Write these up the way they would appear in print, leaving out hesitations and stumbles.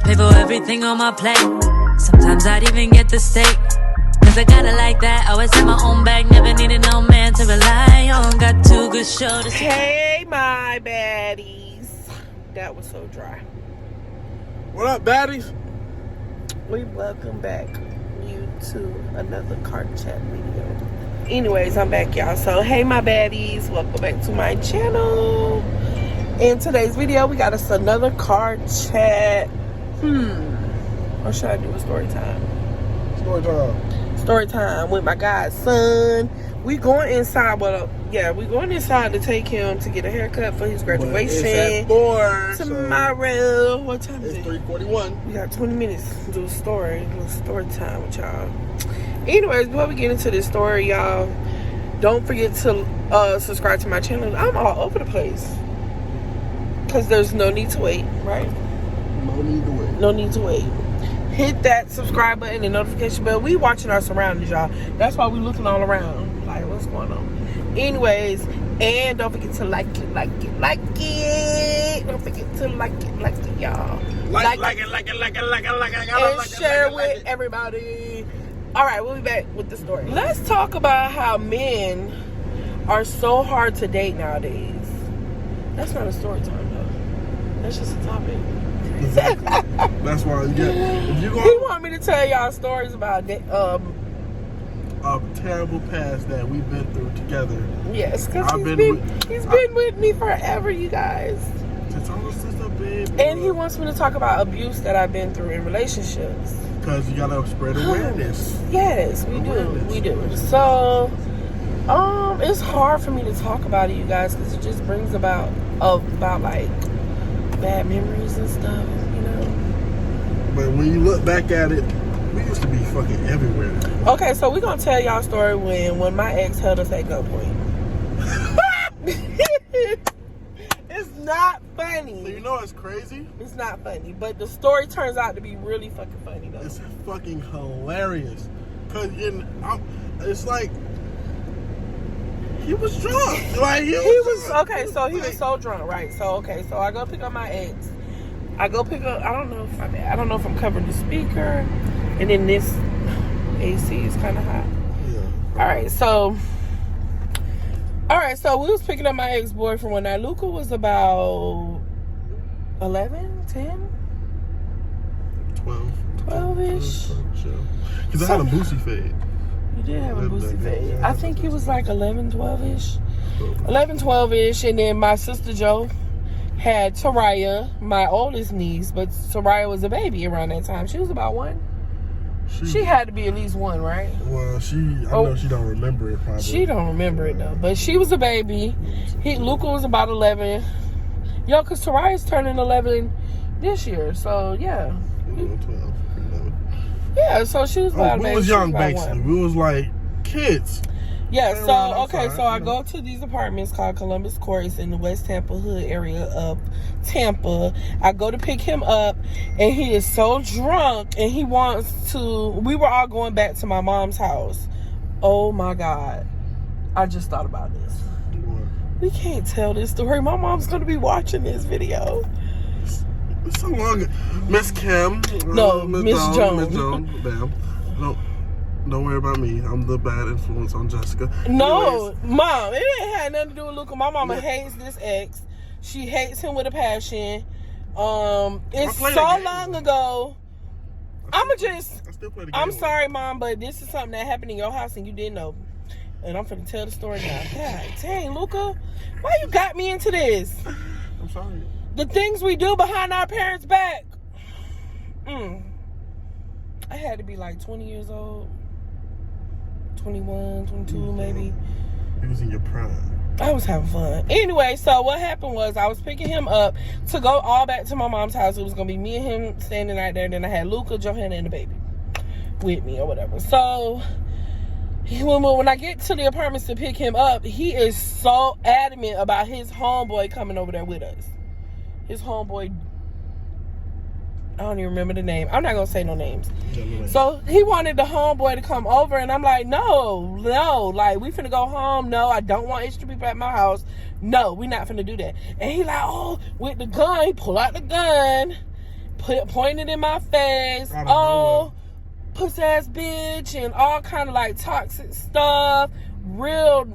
pay for everything on my plate. Sometimes I'd even get the steak. Cause I got it like that. Always have my own bag. Never needed no man to rely on. Got two good shoulders. Hey, my baddies. That was so dry. What up, baddies? We welcome back you to another car chat video. Anyways, I'm back, y'all. So, hey, my baddies. Welcome back to my channel. In today's video, we got us another car chat. Or should I do a story time? Story time. Story time with my godson. We going inside, we going inside to take him to get a haircut for his graduation. It's at 4 tomorrow. What time is it? It's 3:41. We got 20 minutes to do a story time with y'all. Anyways, before we get into this story, y'all, don't forget to subscribe to my channel. I'm all over the place. Because there's no need to wait, right? No need to wait. No need to wait. Hit that subscribe button and notification bell. We watching our surroundings, y'all. That's why we looking all around. Like, what's going on? Anyways, and don't forget to like it. Don't forget to like it, y'all. Like it. And share with everybody. All right, we'll be back with the story. Let's talk about how men are so hard to date nowadays. That's not a story time, though. That's just a topic. Exactly. That's why if you he want me to tell y'all stories about a terrible past that we've been through together. Yes, because he's been with me forever, you guys. Since a baby. And he wants me to talk about abuse that I've been through in relationships. Because you gotta spread awareness. Yes, we do. So, it's hard for me to talk about it, you guys, because it just brings about like bad memories and stuff, you know. But when you look back at it, we used to be fucking everywhere. Okay, so we're gonna tell y'all a story when my ex held us at gunpoint. It's not funny. So you know it's crazy? It's not funny, but the story turns out to be really fucking funny though. It's fucking hilarious. Cause it's like he was drunk. Like he was okay. So he was so drunk, right? So I go pick up my ex. I don't know if I'm covering the speaker, and then this AC is kind of hot. Yeah. All right. So we was picking up my ex-boyfriend one night. Luca was about 11, 10, 12-ish. Because I had a boosie fade. You did have a boosty fade. I think he was like 11, 12-ish. 11, 12-ish. And then my sister Jo had Taraya, my oldest niece. But Taraya was a baby around that time. She was about 1. She had to be at least 1, right? Well, I know she don't remember it probably. She don't remember it though. But she was a baby. Luca was about 11. Yo, because Taraya's turning 11 this year. So, yeah. 12, 11. Yeah, so she was about we was young, basically. We was like kids. Yeah, so I go to these apartments called Columbus Court. It's in the West Tampa hood area of Tampa. I go to pick him up, and he is so drunk, and he wants to... We were all going back to my mom's house. Oh, my God. I just thought about this. What? We can't tell this story. My mom's going to be watching this video. It's so long. Miss Kim. No, Miss Jones. Miss Jones. Bam. Don't worry about me. I'm the bad influence on Jessica. No, anyways. Mom, it ain't had nothing to do with Luca. My mama hates this ex. She hates him with a passion. It's so long ago. I'm sorry, Mom, but this is something that happened in your house and you didn't know. And I'm finna tell the story now. God dang, Luca, why you got me into this? I'm sorry. The things we do behind our parents' back. I had to be like 20 years old. 21, 22 maybe. He was in your prime. I was having fun. Anyway, so what happened was I was picking him up to go all back to my mom's house. It was going to be me and him standing out there. Then I had Luca, Johanna, and the baby with me or whatever. So when I get to the apartments to pick him up, he is so adamant about his homeboy coming over there with us. His homeboy, I don't even remember the name. I'm not going to say no names. So he wanted the homeboy to come over, and I'm like, no, like, we finna go home. No, I don't want extra people at my house. No, we not finna do that. And he like, oh, with the gun, he pull out the gun, pointed in my face. Oh, puss ass bitch, and all kind of like toxic stuff. Real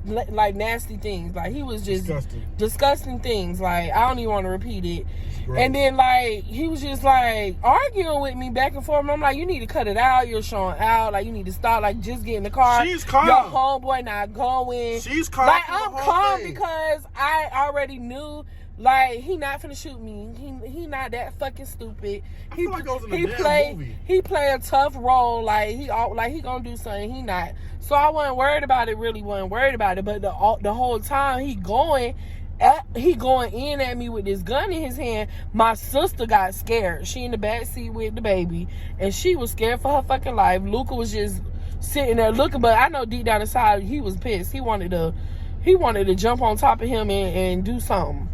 like nasty things. Like he was just disgusting things. Like I don't even want to repeat it. And then like he was just like arguing with me back and forth. And I'm like, you need to cut it out. You're showing out. Like you need to stop. Like just get in the car. She's calm. Your homeboy not going. She's calm. Like I'm calm because I already knew. Like he not finna shoot me. He not that fucking stupid. I feel like I was in a damn movie. He play a tough role. Like he gonna do something. He not. So I wasn't worried about it. Really wasn't worried about it. But the whole time he going in at me with this gun in his hand. My sister got scared. She in the back seat with the baby, and she was scared for her fucking life. Luca was just sitting there looking, but I know deep down inside he was pissed. He wanted to jump on top of him and do something.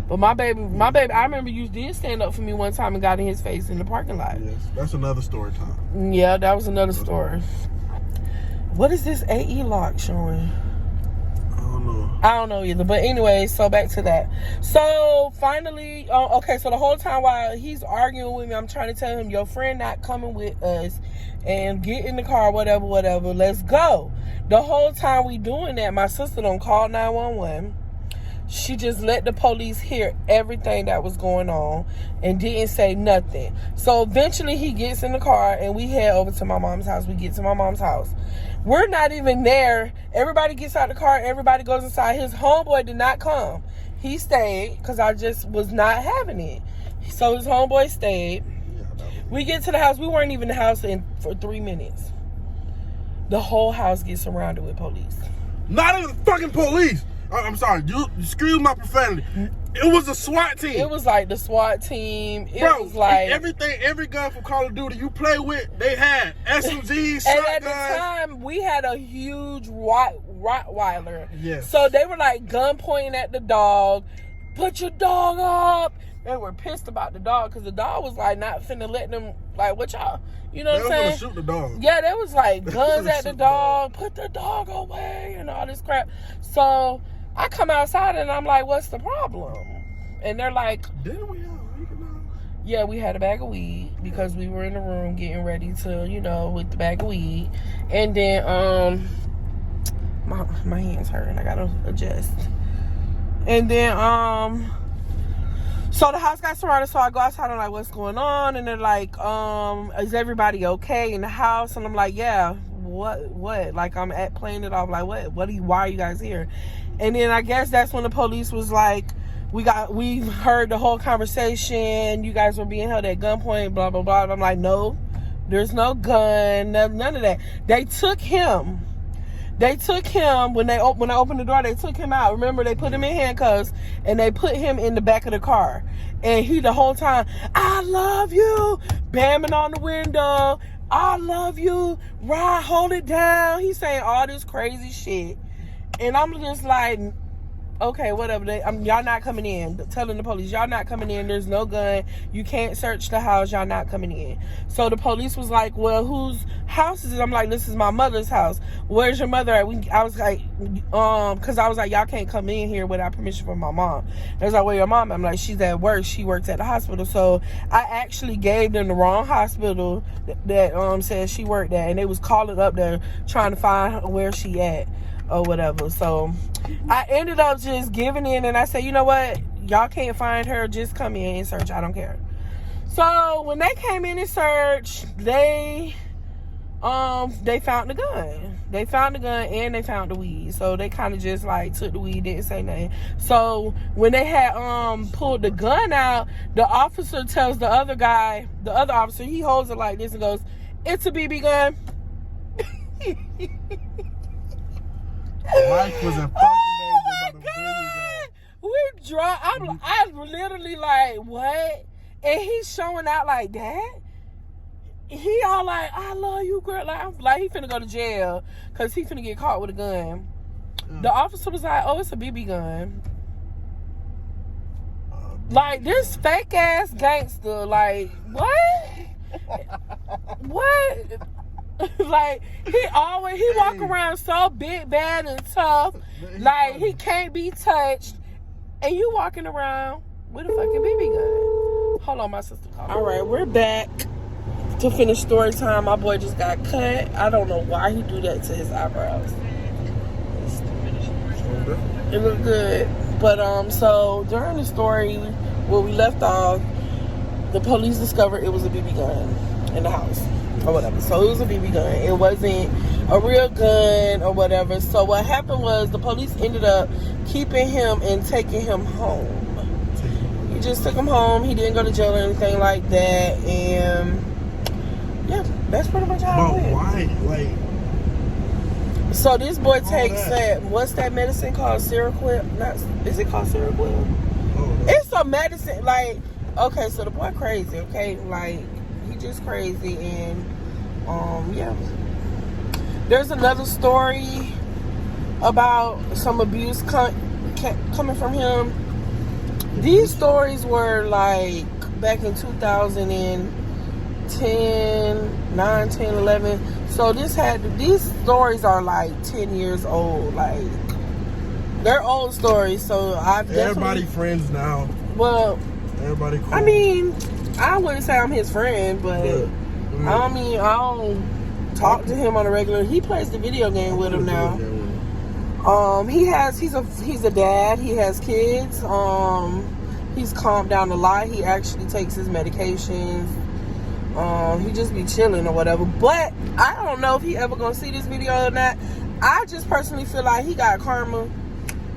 But my baby, I remember you did stand up for me one time and got in his face in the parking lot. Yes, that's another story time. Yeah, that was another story. What is this AE lock showing? I don't know either. But anyway, so back to that. So finally, okay, so the whole time while he's arguing with me, I'm trying to tell him, your friend not coming with us, and get in the car, whatever, let's go. The whole time we doing that, my sister don't call 911. She just let the police hear everything that was going on and didn't say nothing. So eventually he gets in the car and we head over to my mom's house. We get to my mom's house. We're not even there. Everybody gets out the car. Everybody goes inside. His homeboy did not come. He stayed because I just was not having it. So his homeboy stayed. We get to the house. We weren't even in the house for 3 minutes. The whole house gets surrounded with police. Not even fucking police. I'm sorry, you excuse my profanity. It was a SWAT team. It was like the SWAT team. It Bro, was like every gun from Call of Duty you play with, they had SMGs, shotguns. And at the time, we had a huge Rottweiler. Yes. So they were like gun pointing at the dog. Put your dog up. They were pissed about the dog because the dog was like not finna let them, like, what y'all, you know what I'm saying? They was gonna shoot the dog. Yeah, they was like guns at the dog. Put the dog away and all this crap. So I come outside and I'm like, what's the problem? And they're like, didn't we have weed now? Yeah, we had a bag of weed because we were in the room getting ready to, with the bag of weed. And then my hands hurting. I gotta adjust. And then so the house got surrounded, so I go outside and I'm like, what's going on? And they're like, is everybody okay in the house? And I'm like, yeah, what? Like I'm playing it off like, why are you guys here? And then I guess that's when the police was like, we heard the whole conversation. You guys were being held at gunpoint, blah, blah, blah. And I'm like, no, there's no gun, none of that. They took him when I opened the door. They took him out. Remember, they put him in handcuffs and they put him in the back of the car. And he the whole time, I love you, bamming on the window. I love you. Ride, hold it down. He's saying all this crazy shit. And I'm just like, okay, whatever. Y'all not coming in. Telling the police, y'all not coming in. There's no gun. You can't search the house. Y'all not coming in. So the police was like, well, whose house is it? I'm like, this is my mother's house. Where's your mother at? I was like, because I was like, y'all can't come in here without permission from my mom. They was like, where your mom? I'm like, she's at work. She works at the hospital. So I actually gave them the wrong hospital that said she worked at. And they was calling up there trying to find where she at. Or whatever. So I ended up just giving in and I said, you know what? Y'all can't find her. Just come in and search. I don't care. So when they came in and searched, they found the gun. They found the gun and they found the weed. So they kind of just like took the weed, didn't say nothing. So when they had pulled the gun out, the officer tells the other officer, he holds it like this and goes, it's a BB gun. Life was in fucking danger. Oh my God! We draw. I'm literally like, what? And he's showing out like that. He all like, I love you, girl. Like, I'm like, he finna go to jail because he finna get caught with a gun. The officer was like, oh, it's a BB gun. Like, this fake ass gangster. Like, what? What? Like, he walk around so big, bad, and tough. Like, he can't be touched. And you walking around with a fucking BB gun. Hold on, my sister called. All right, we're back to finish story time. My boy just got cut. I don't know why he do that to his eyebrows. It looked good. But so during the story where we left off, the police discovered it was a BB gun in the house or whatever. So it was a BB gun. It wasn't a real gun or whatever. So what happened was the police ended up keeping him and taking him home. He just took him home. He didn't go to jail or anything like that. And yeah, that's pretty much how it went. But why? Like, so this boy takes that, what's that medicine called? Seroquel? Is it called Seroquel? oh, It's a medicine, like, okay, so the boy crazy, okay? Like, he just crazy, and, yeah. There's another story about some abuse coming from him. These stories were, like, back in 2010, 9, 10, 11. So these stories are like 10 years old. Like, they're old stories. So I've everybody friends now. Well, everybody cool. I mean, I wouldn't say I'm his friend, but I mean, I don't talk to him on a regular. He plays the video game with him now. He's a dad. He has kids. He's calmed down a lot. He actually takes his medications. He just be chilling or whatever. But I don't know if he ever gonna see this video or not. I just personally feel like he got karma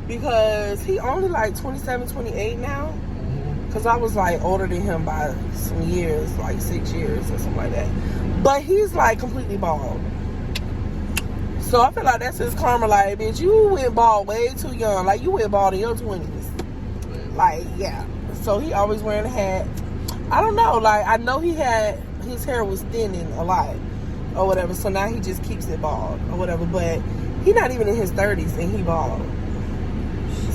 because he only like 27, 28 now. Because I was like older than him by some years, like 6 years or something like that. But he's like completely bald. So I feel like that's his karma. Like, bitch, you went bald way too young. Like, you went bald in your 20s. Like, yeah. So he always wearing a hat. I don't know, like, I know his hair was thinning a lot or whatever, so now he just keeps it bald or whatever, but he not even in his 30s and he bald.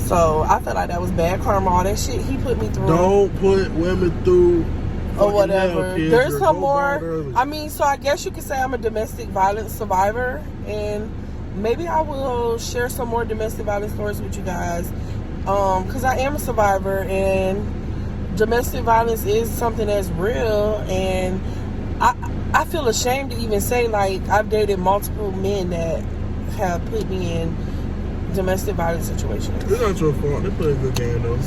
So I felt like that was bad karma, all that shit he put me through. Don't put women through or whatever. Hell, There's some more, I mean, so I guess you could say I'm a domestic violence survivor, and maybe I will share some more domestic violence stories with you guys, because I am a survivor, and domestic violence is something that's real, and I feel ashamed to even say, like, I've dated multiple men that have put me in domestic violence situations. It's not your fault. They play a good game though.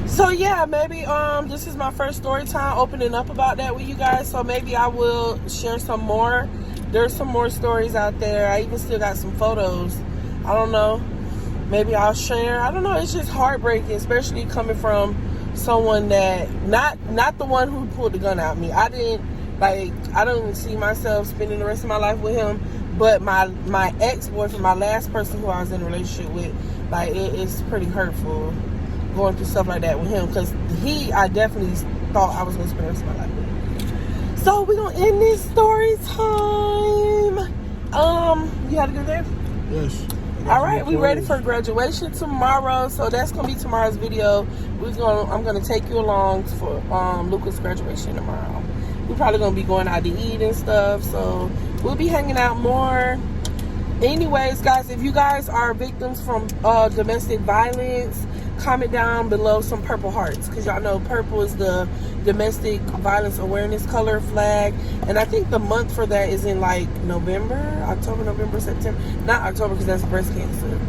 So yeah, maybe this is my first story time opening up about that with you guys, so maybe I will share some more. There's some more stories out there. I even still got some photos. I don't know. Maybe I'll share. I don't know. It's just heartbreaking, especially coming from someone that not the one who pulled the gun out me. I don't see myself spending the rest of my life with him, but my ex-boyfriend, my last person who I was in a relationship with, like, it's pretty hurtful going through stuff like that with him, because I definitely thought I was going to spend the rest of my life with him. So we're going to end this story time. You had a good day? Yes. All right, we ready for graduation tomorrow, so that's gonna be tomorrow's video. I'm gonna take you along for Luca's graduation tomorrow. We're probably gonna be going out to eat and stuff, so we'll be hanging out more. Anyways, guys, if you guys are victims from domestic violence, comment down below some purple hearts, because y'all know purple is the domestic violence awareness color flag, and I think the month for that is in like October, November, September. Not October, because that's breast cancer,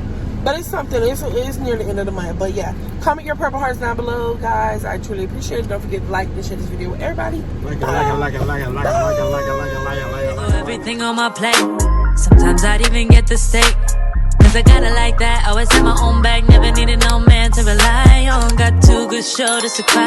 but it's something. It's near the end of the month. But yeah, comment your purple hearts down below, guys. I truly appreciate it. Don't forget to like and share this video with everybody. Like it. Everything on my plate. Sometimes I'd even get the steak. Cause I got it like that. Always have my own bag. Never needed no man to rely on. Got two good shoulders to cry.